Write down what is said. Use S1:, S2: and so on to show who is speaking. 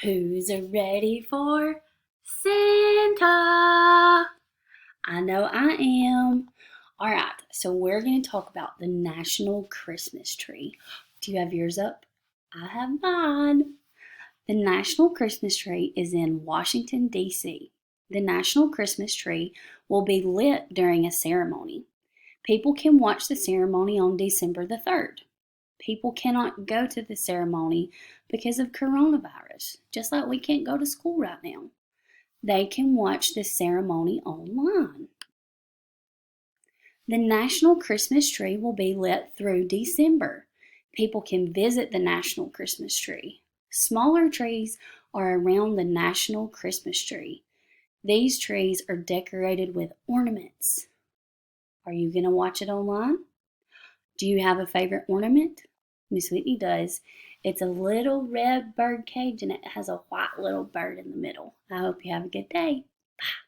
S1: Who's ready for Santa? I know I am. All right, so we're going to talk about the National Christmas Tree. Do you have yours up? I have mine. The National Christmas Tree is in Washington, D.C. The National Christmas Tree will be lit during a ceremony. People can watch the ceremony on December the 3rd. People cannot go to the ceremony because of coronavirus, just like we can't go to school right now. They can watch the ceremony online. The National Christmas Tree will be lit through December. People can visit the National Christmas Tree. Smaller trees are around the National Christmas Tree. These trees are decorated with ornaments. Are you going to watch it online? Do you have a favorite ornament? Miss Whitney does. It's a little red bird cage and it has a white little bird in the middle. I hope you have a good day. Bye.